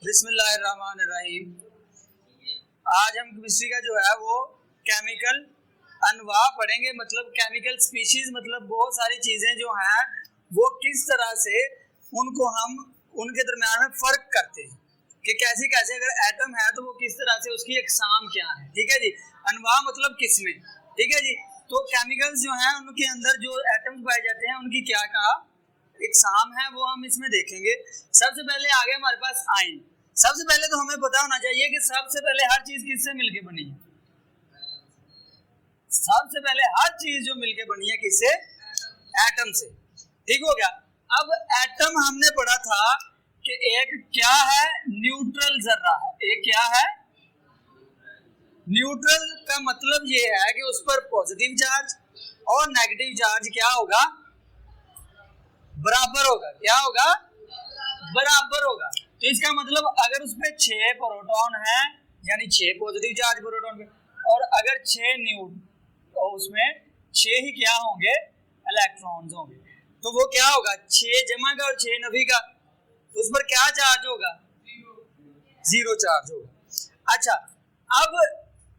बिस्मिल्लाहिर्रहमानिर्रहीम। आज हम केमिस्ट्री का जो है वो केमिकल अनवा पढ़ेंगे, मतलब केमिकल स्पीशीज, मतलब बहुत सारी चीजें जो हैं वो किस तरह से उनको हम उनके दरमियान में फर्क करते हैं कि कैसे कैसे अगर एटम है तो वो किस तरह से उसकी अक़साम क्या है। ठीक है जी, अनवा मतलब किस्में। ठीक है जी, तो केमिकल्स जो हैं उनके अंदर जो एटम्स पाए जाते हैं उनकी क्या क्या अक़साम है वो हम इसमें देखेंगे। सबसे पहले आ गया हमारे पास आयन। सबसे पहले तो हमें पता होना चाहिए कि सबसे पहले हर चीज किससे मिलके बनी है। सबसे पहले हर चीज जो मिलके बनी है किससे? एटम से। ठीक हो गया। अब एटम हमने पढ़ा था कि एक क्या है, न्यूट्रल जर्रा है। एक क्या है? न्यूट्रल का मतलब ये है कि उस पर पॉजिटिव चार्ज और नेगेटिव चार्ज क्या होगा? बराबर होगा। क्या होगा? बराबर होगा। तो इसका मतलब अगर उसमें 6 प्रोटॉन है यानी 6 पॉजिटिव चार्ज प्रोटॉन, और अगर 6 तो उसमें 6 ही क्या होंगे? इलेक्ट्रॉन्स होंगे। तो वो क्या होगा? 6 जमा का और 6 नफी का, तो उस पर क्या चार्ज होगा? 0 चार्ज होगा। अच्छा, अब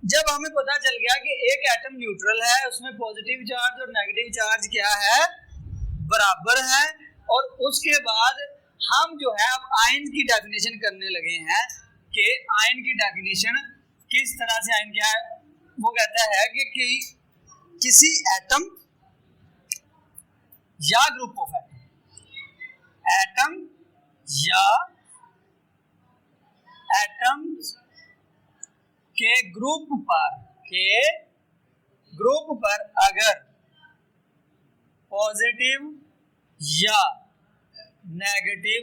जब हमें पता चल गया कि एक एटम न्यूट्रल है, उसमें पॉजिटिव चार्ज और नेगेटिव चार्ज क्या है? बराबर है। और उसके बाद हम जो है अब आयन की डेफिनेशन करने लगे हैं कि आयन की डेफिनेशन किस तरह से, आयन क्या है? वो कहता है कि किसी एटम या ग्रुप ऑफ एटम या एटम्स के ग्रुप पर अगर पॉजिटिव या नेगेटिव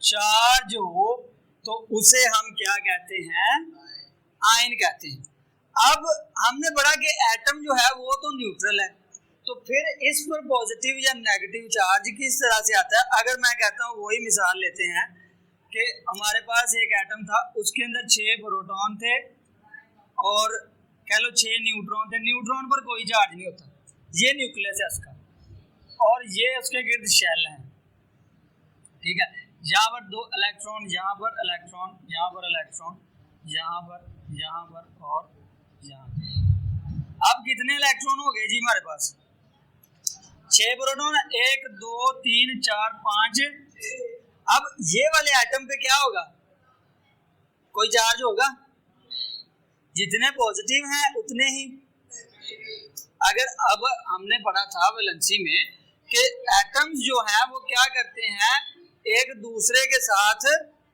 चार्ज हो तो उसे हम क्या कहते हैं? आयन कहते हैं। अब हमने पढ़ा कि एटम जो है वो तो न्यूट्रल है, तो फिर इस पर पॉजिटिव या नेगेटिव चार्ज किस तरह से आता है? अगर मैं कहता हूँ, वही मिसाल लेते हैं कि हमारे पास एक एटम था, उसके अंदर 6 प्रोटॉन थे और कह लो 6 न्यूट्रॉन थे। न्यूट्रॉन पर कोई चार्ज नहीं होता, ये न्यूक्लियस है उसका, और ये उसके गिर्द शेल है। ठीक है, यहाँ पर 2 इलेक्ट्रॉन, यहाँ पर इलेक्ट्रॉन, यहाँ पर इलेक्ट्रॉन, यहाँ पर और यहाँ पर। अब कितने इलेक्ट्रॉन हो गए जी हमारे पास? 6 प्रोटॉन, 1 2 3 4 5। अब ये वाले एटम पे क्या होगा? कोई चार्ज होगा? जितने पॉजिटिव हैं उतने ही। अगर अब हमने पढ़ा था वैलेंसी में कि एटम्स जो हैं वो क्या करते हैं? एक दूसरे के साथ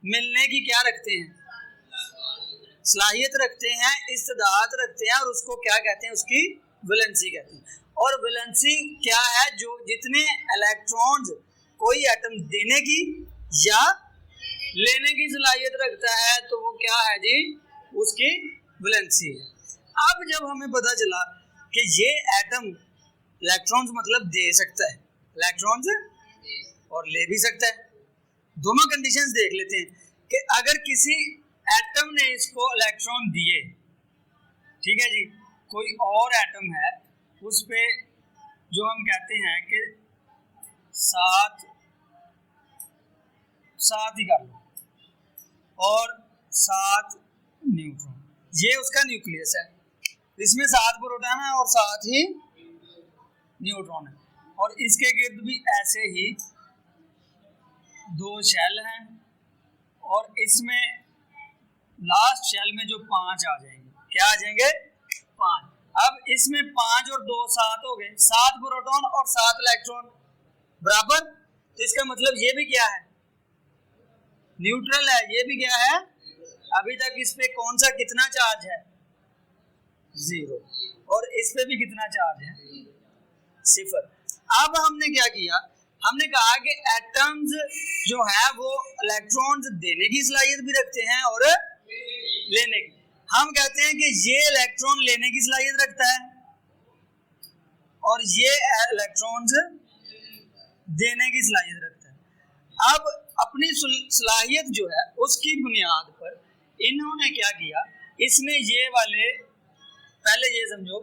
मिलने की क्या रखते हैं? सलाहियत रखते हैं, इस्तेदात रखते हैं, और उसको क्या कहते हैं? उसकी वैलेंसी कहते हैं। और वैलेंसी क्या है? जो जितने इलेक्ट्रॉन्स कोई एटम देने की या लेने की सलाहियत रखता है तो वो क्या है जी? उसकी वैलेंसी है। अब जब हमें पता चला कि ये एटम इलेक्ट्रॉन्स मतलब दे सकता है, इलेक्ट्रॉन्स और ले भी सकता है, दोनों कंडीशंस देख लेते हैं कि अगर किसी एटम ने इसको इलेक्ट्रॉन दिए, ठीक है जी, कोई और एटम है उस पे जो हम कहते हैं कि 7 ही कर लो और 7 न्यूट्रॉन, ये उसका न्यूक्लियस है। इसमें 7 प्रोटॉन है और 7 ही न्यूट्रॉन है, और इसके गिर्द भी ऐसे ही 2 शेल हैं, और इसमें लास्ट शेल में जो 5 आ जाएंगे, क्या आ जाएंगे? 5। अब इसमें 5 और 2 7 हो गए, 7 प्रोटॉन और 7 इलेक्ट्रॉन बराबर। तो इसका मतलब ये भी क्या है? न्यूट्रल है। ये भी क्या है? अभी तक इस पे कौन सा कितना चार्ज है? 0। और इस पे भी कितना चार्ज है? 0। अब हमने क्या किया? हमने कहा कि एटम्स जो है वो इलेक्ट्रॉन्स देने की सलाहियत भी रखते हैं और लेने की। हम कहते हैं कि ये इलेक्ट्रॉन लेने की सलाहियत रखता है और ये इलेक्ट्रॉन्स देने की सलाहियत रखता है। अब अपनी सलाहियत जो है उसकी बुनियाद पर इन्होंने क्या किया? इसने ये वाले, पहले ये समझो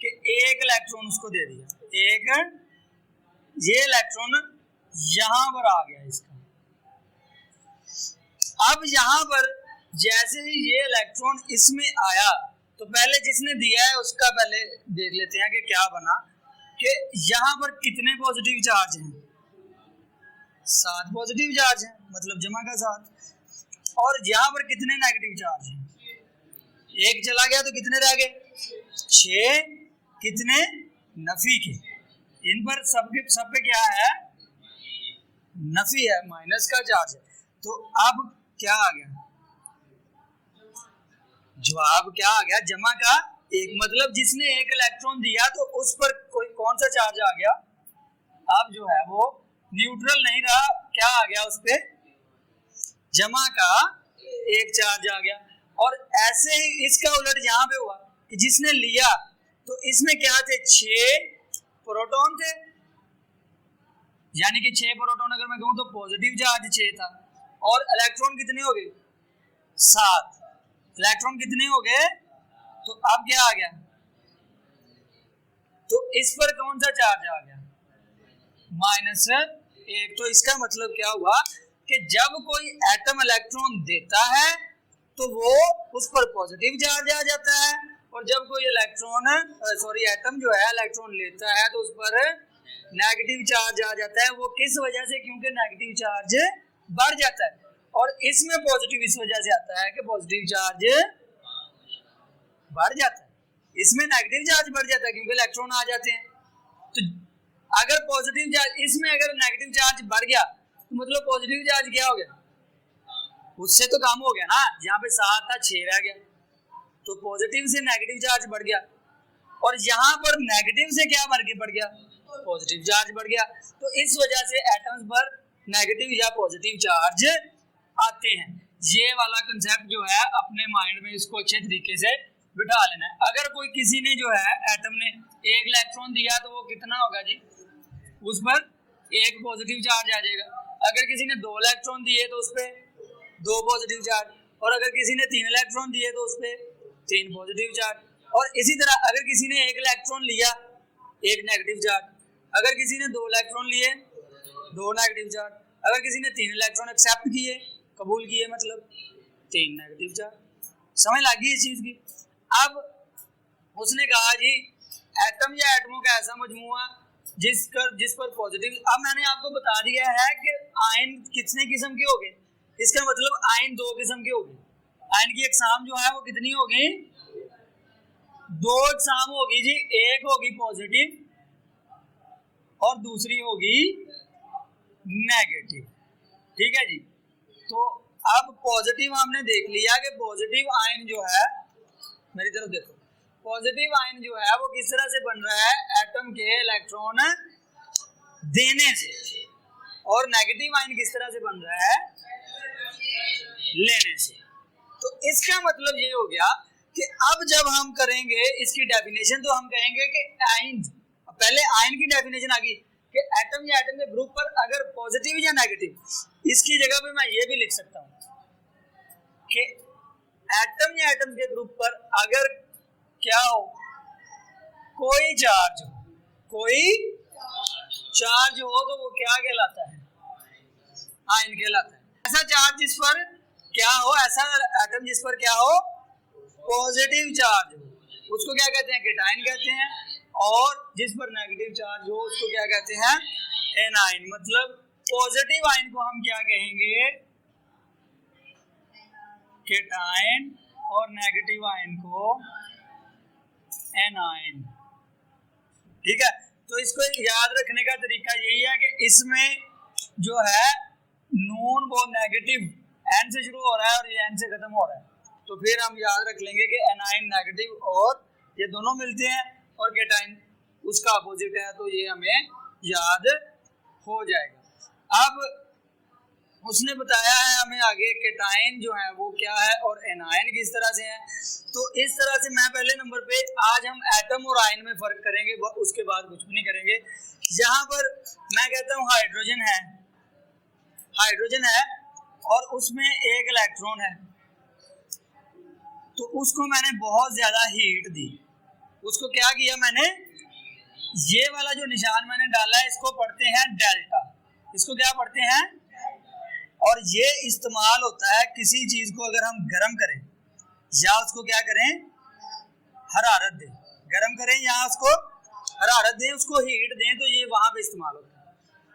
कि एक इलेक्ट्रॉन उसको दे दिया, एक ये इलेक्ट्रॉन यहां पर आ गया इसका, अब यहाँ पर जैसे ही ये इलेक्ट्रॉन इसमें आया तो पहले जिसने दिया है उसका पहले देख लेते हैं कि क्या बना, कि यहाँ पर कितने पॉजिटिव चार्ज हैं, 7 पॉजिटिव चार्ज हैं, मतलब जमा का 7। और यहाँ पर कितने नेगेटिव चार्ज हैं, 1 चला गया तो कितने रह गए, 6, कितने नफी के, इन पर सब पे क्या है, नफी है, माइनस का चार्ज है। तो अब क्या आ गया, जवाब क्या आ गया, जमा का 1, मतलब जिसने 1 इलेक्ट्रॉन दिया तो उस पर कोई कौन सा चार्ज आ गया, अब जो है वो न्यूट्रल नहीं रहा, क्या आ गया उस पे, जमा का 1 चार्ज आ गया। और ऐसे ही इसका उलट यहाँ पे हुआ कि जिसने लिया तो इसमें क्या थे, 6 प्रोटॉन थे, यानी कि 6 प्रोटॉन अगर मैं कहूं तो पॉजिटिव चार्ज 6 था, और इलेक्ट्रॉन कितने हो गए, 7, इलेक्ट्रॉन कितने हो गए, तो अब क्या आ गया, तो इस पर कौन सा चार्ज आ गया, -1। तो इसका मतलब क्या हुआ कि जब कोई एटम इलेक्ट्रॉन देता है तो वो उस पर पॉजिटिव चार्ज आ जाता है, और जब कोई एटम जो है इलेक्ट्रॉन लेता है तो उस पर नेगेटिव चार्ज आ जाता है। वो किस वजह से, क्योंकि नेगेटिव चार्ज बढ़ जाता है, और इसमें पॉजिटिव इस वजह से आता है कि पॉजिटिव चार्ज बढ़ जाता है, इसमें नेगेटिव चार्ज बढ़ जाता है क्योंकि इलेक्ट्रॉन आ जाते हैं। तो अगर पॉजिटिव चार्ज, इसमें अगर नेगेटिव चार्ज बढ़ गया तो मतलब पॉजिटिव चार्ज क्या हो गया, उससे तो कम हो गया ना, यहाँ पे 7 था 6 रह गया, तो पॉजिटिव से नेगेटिव चार्ज बढ़ गया, और यहाँ पर नेगेटिव से क्या बढ़ गया, पॉजिटिव चार्ज बढ़ गया। तो इस वजह से एटम्स पर नेगेटिव या पॉजिटिव चार्ज आते हैं। ये वाला कंसेप्ट जो है अपने माइंड में इसको अच्छे तरीके से बिठा लेना है। अगर कोई किसी ने जो है एटम ने 1 इलेक्ट्रॉन दिया तो वो कितना होगा जी, उस पर 1 पॉजिटिव चार्ज आ जाएगा। अगर किसी ने 2 इलेक्ट्रॉन दिए तो उस पर 2 पॉजिटिव चार्ज, और अगर किसी ने 3 इलेक्ट्रॉन दिए तो उस पर 3 पॉजिटिव चार्ज, और इसी तरह अगर किसी ने 1 इलेक्ट्रॉन लिया 1 नेगेटिव चार्ज, अगर किसी ने 2 इलेक्ट्रॉन लिए 2 नेगेटिव चार्ज, अगर किसी ने 3 इलेक्ट्रॉन एक्सेप्ट किए, कबूल किए, मतलब 3 नेगेटिव चार्ज। समझ लगी इस चीज की। अब उसने कहा जी एटम या एटमों का ऐसा मजमुआ जिस पर पॉजिटिव, अब मैंने आपको बता दिया है कि आयन कितने किस्म के हो गए, इसका मतलब आयन 2 किस्म के हो गए। आयन की इकसाम जो है वो कितनी होगी, 2 इकसाम होगी जी, एक होगी पॉजिटिव और दूसरी होगी नेगेटिव, ठीक है जी। तो अब पॉजिटिव हमने देख लिया कि पॉजिटिव आयन जो है, मेरी तरफ देखो, पॉजिटिव आयन जो है वो किस तरह से बन रहा है, एटम के इलेक्ट्रॉन देने से, और नेगेटिव आयन किस तरह से बन रहा है, लेने से। तो इसका मतलब ये हो गया कि अब जब हम करेंगे इसकी डेफिनेशन तो हम कहेंगे कि आयन, पहले आयन की डेफिनेशन आ गई कि एटम या एटम के ग्रुप पर अगर पॉजिटिव या नेगेटिव, इसकी जगह पे मैं ये भी लिख सकता हूं कि एटम या एटम के ग्रुप पर अगर क्या हो, कोई चार्ज हो तो वो क्या कहलाता है, आयन कहलाता है। ऐसा चार्ज जिस पर क्या हो, ऐसा एटम जिस पर क्या हो, पॉजिटिव चार्ज हो, उसको क्या कहते हैं, केटायन कहते हैं, और जिस पर नेगेटिव चार्ज हो उसको क्या कहते हैं, एनायन। मतलब पॉजिटिव आयन को हम क्या कहेंगे, केटायन, और नेगेटिव आयन को एनायन, ठीक है। तो इसको याद रखने का तरीका यही है कि इसमें जो है नॉन वो नेगेटिव एन से शुरू हो रहा है और ये एन से खत्म हो रहा है, तो फिर हम याद रख लेंगे कि एनायन नेगेटिव और ये दोनों मिलते हैं, और केटायन उसका अपोजिट है, तो ये हमें याद हो जाएगा। अब उसने बताया है हमें आगे केटायन जो है वो क्या है और एनायन किस तरह से है। तो इस तरह से मैं पहले नंबर पे आज हम एटम और आयन में फर्क करेंगे, उसके बाद कुछ भी नहीं करेंगे। यहाँ पर मैं कहता हूँ हाइड्रोजन है और उसमें 1 इलेक्ट्रॉन है, तो उसको मैंने बहुत ज्यादा हीट दी। उसको क्या किया मैंने, ये वाला जो निशान मैंने डाला है इसको पढ़ते हैं डेल्टा, इसको क्या पढ़ते हैं, और ये इस्तेमाल होता है किसी चीज को अगर हम गर्म करें या उसको क्या करें, हरारत दें, गर्म करें या उसको हरारत दें, उसको हीट दें, तो ये वहां पे इस्तेमाल होता है।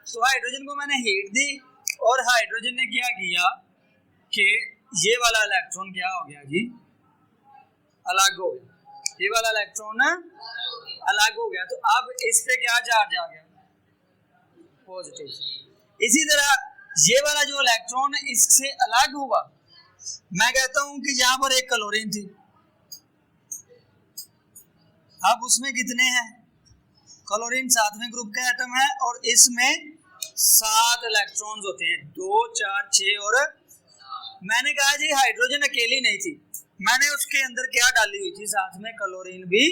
तो हाइड्रोजन को मैंने हीट दी और हाइड्रोजन ने क्या किया कि ये वाला इलेक्ट्रॉन क्या हो गया जी, अलग हो गया, ये वाला इलेक्ट्रॉन अलग हो गया। तो अब इस पे क्या चार्ज आ गया, पॉजिटिव। इसी तरह ये वाला जो इलेक्ट्रॉन है इससे अलग हुआ, मैं कहता हूं कि यहाँ पर एक क्लोरीन थी, अब उसमें कितने हैं, क्लोरीन 7वें ग्रुप का एटम है और इसमें 7 इलेक्ट्रॉन्स होते हैं, 2 4 6 और मैंने कहा जी हाइड्रोजन अकेली नहीं थी, मैंने उसके अंदर क्या डाली हुई थी, साथ में क्लोरीन भी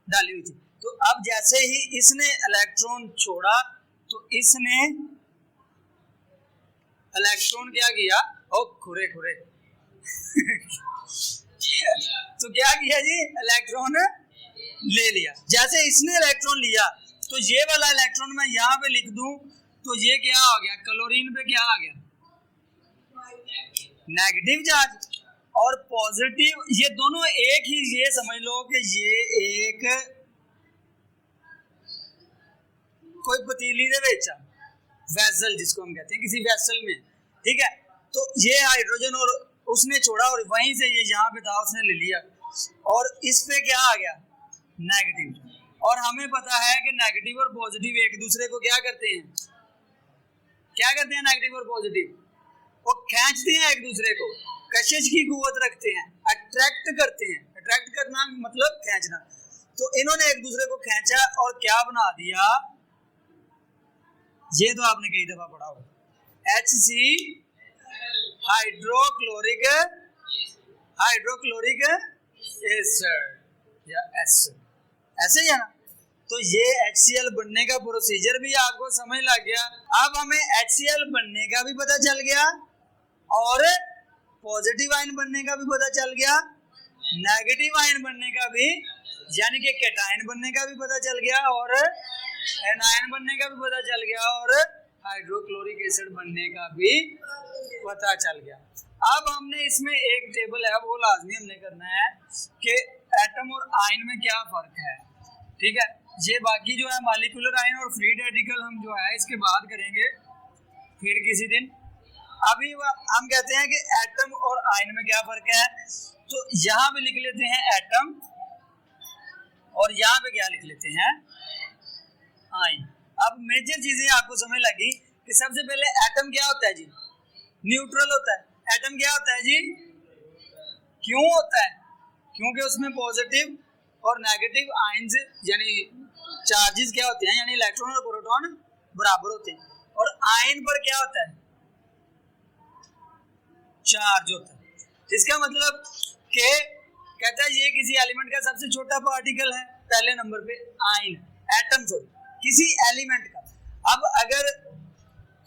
डाली हुई थी। तो अब जैसे ही इसने इलेक्ट्रॉन छोड़ा तो इसने इलेक्ट्रॉन क्या किया, ओ खुरे खुरे तो क्या किया जी, इलेक्ट्रॉन ले लिया। जैसे इसने इलेक्ट्रॉन लिया तो ये वाला इलेक्ट्रॉन मैं यहाँ पे लिख दूं तो ये क्या हो गया, क्लोरीन पे क्या आ गया, नेगेटिव चार्ज, और पॉजिटिव, ये दोनों एक ही, ये समझ लो कि ये एक कोई पतीली दे विच वेसल जिसको हम कहते हैं, किसी वेसल में, ठीक है। तो ये हाइड्रोजन और उसने छोड़ा और वहीं से ये यहाँ पे था उसने ले लिया और इस पे क्या आ गया, नेगेटिव। और हमें पता है कि नेगेटिव और पॉजिटिव एक दूसरे को क्या करते हैं, क्या करते हैं, नेगेटिव और पॉजिटिव वो खींचते हैं एक दूसरे को, कशिश की कुव्वत रखते हैं, अट्रैक्ट करते हैं, अट्रैक्ट करना मतलब खींचना। तो इन्होंने एक दूसरे को खींचा और क्या बना दिया, ये तो आपने कई दफा पढ़ा होगा, HC हाइड्रोक्लोरिक एसिड या एसिड, ऐसे ही है ना। तो ये HCl बनने का प्रोसीजर भी आपको समझ लग गया। अब हमें HCl बनने का भी पता चल गया और पॉजिटिव आयन बनने का भी पता चल गया, नेगेटिव आयन बनने का भी, यानी कि कैटायन बनने का भी पता चल गया और एनायन बनने का भी पता चल गया और हाइड्रोक्लोरिक एसिड बनने का भी पता चल गया। अब हमने इसमें एक टेबल है वो लाजमी हमने करना है कि एटम और आयन में क्या फर्क है, ठीक है। ये बाकी जो है मॉलिक्यूलर आयन और फ्री रेडिकल हम जो है इसके बाद करेंगे फिर किसी दिन। अभी हम कहते हैं कि एटम और आयन में क्या फर्क है, तो यहाँ पे लिख लेते हैं एटम और यहाँ पे क्या लिख लेते हैं, आयन। अब मेजर चीजें आपको समझ लगी कि सबसे पहले एटम क्या होता है जी, न्यूट्रल होता है। एटम क्या होता है जी, क्यों होता है, क्योंकि उसमें पॉजिटिव और नेगेटिव आयन्स यानी चार्जेस क्या होते हैं, यानी इलेक्ट्रॉन और प्रोटॉन बराबर होते हैं। और आयन पर क्या होता है, चार्ज होता है। इसका मतलब कि कहता है ये किसी एलिमेंट का सबसे छोटा पार्टिकल है, पहले नंबर पे आयन, एटम किसी एलिमेंट का। अब अगर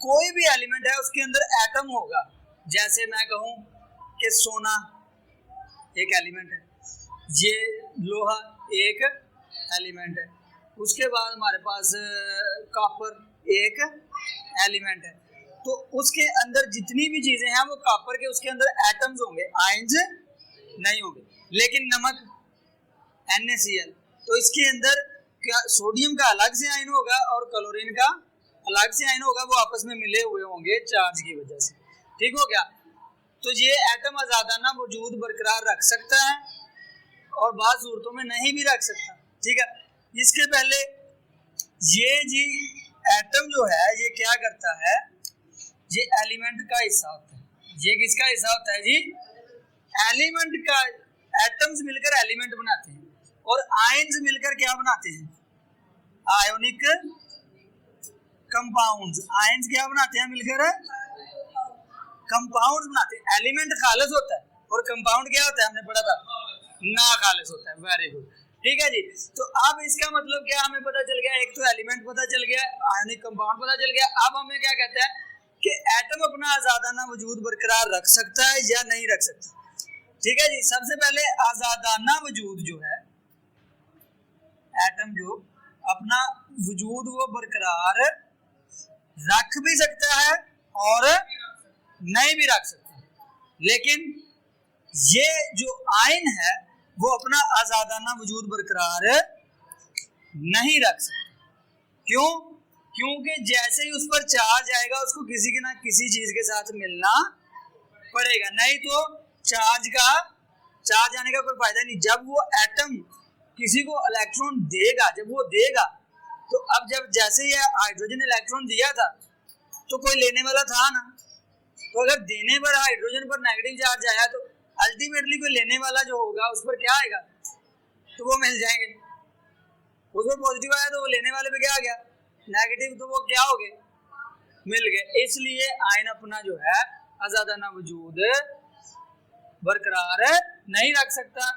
कोई भी एलिमेंट है उसके अंदर एटम होगा, जैसे मैं कहूं कि सोना एक एलिमेंट है, ये लोहा एक एलिमेंट है, उसके बाद हमारे पास कॉपर एक एलिमेंट है। तो उसके अंदर जितनी भी चीजें हैं वो कॉपर के उसके अंदर एटम्स होंगे, आयन्स नहीं होंगे। लेकिन नमक NaCl, तो इसके अंदर क्या सोडियम का अलग से आयन होगा और क्लोरीन का अलग से आयन होगा, वो आपस में मिले हुए होंगे चार्ज की वजह से, ठीक हो गया। तो ये एटम आजादाना वजूद बरकरार रख सकता है और बाद सूरतों में नहीं भी रख सकता, ठीक है। इसके पहले ये जी एटम जो है ये क्या करता है, ये एलिमेंट का हिस्सा होता है। ये किसका हिस्सा होता है जी, एलिमेंट का। एटम्स मिलकर एलिमेंट बनाते हैं और आयन्स मिलकर क्या बनाते हैं, आयोनिक कंपाउंड्स। आयन्स क्या बनाते हैं मिलकर, कंपाउंड्स बनाते हैं। एलिमेंट खालिस होता है और कंपाउंड क्या होता है, हमने पढ़ा था ना खालिस होता है। वेरी गुड, ठीक है जी। तो अब इसका मतलब क्या हमें पता चल गया, एक तो एलिमेंट पता चल गया, आयोनिक कंपाउंड पता चल गया। अब हमें क्या कहता है कि एटम अपना आजादाना वजूद बरकरार रख सकता है या नहीं रख सकता, ठीक है जी। सबसे पहले आजादाना वजूद जो है, एटम जो अपना वजूद वो बरकरार रख भी सकता है और नहीं भी रख सकते, लेकिन ये जो आयन है वो अपना आजादाना वजूद बरकरार नहीं रख सकते। क्यों? क्योंकि जैसे ही उस पर चार्ज आएगा उसको किसी के ना किसी चीज के साथ मिलना पड़ेगा, नहीं तो चार्ज आने का कोई फायदा नहीं। जब वो एटम किसी को इलेक्ट्रॉन देगा, जब वो देगा तो अब जब जैसे ये हाइड्रोजन इलेक्ट्रॉन दिया था तो कोई लेने वाला था ना, तो अगर देने पर हाइड्रोजन पर नेगेटिव चार्ज आया तो अल्टीमेटली कोई लेने वाला जो होगा उस पर क्या आएगा, तो वो मिल जाएंगे। उस पर पॉजिटिव आया तो वो लेने वाले पे क्या आ गया, नेगेटिव, तो वो क्या हो गए, मिल गए। इसलिए आयन अपना जो है आजादाना वजूद बरकरार नहीं रख सकता।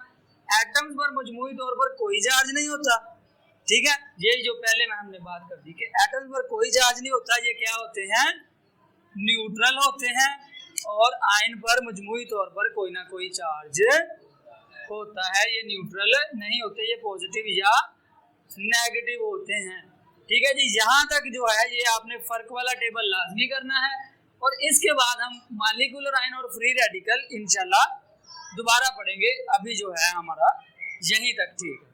एटम्स पर मजमूई तौर पर कोई चार्ज नहीं होता, ठीक है, ये जो पहले में हमने बात कर दी कि एटम्स पर कोई चार्ज नहीं होता, ये क्या होते हैं, न्यूट्रल होते हैं। और आयन पर मजमूई तौर पर कोई ना कोई चार्ज होता है, ये न्यूट्रल नहीं होते, ये पॉजिटिव या नेगेटिव होते हैं। ठीक है जी, यहाँ तक जो है ये आपने फर्क वाला टेबल लाजमी करना है, और इसके बाद हम मॉलिक्यूलर आयन और फ्री रेडिकल इंशाल्लाह दोबारा पढ़ेंगे। अभी जो है हमारा यहीं तक ठीक है।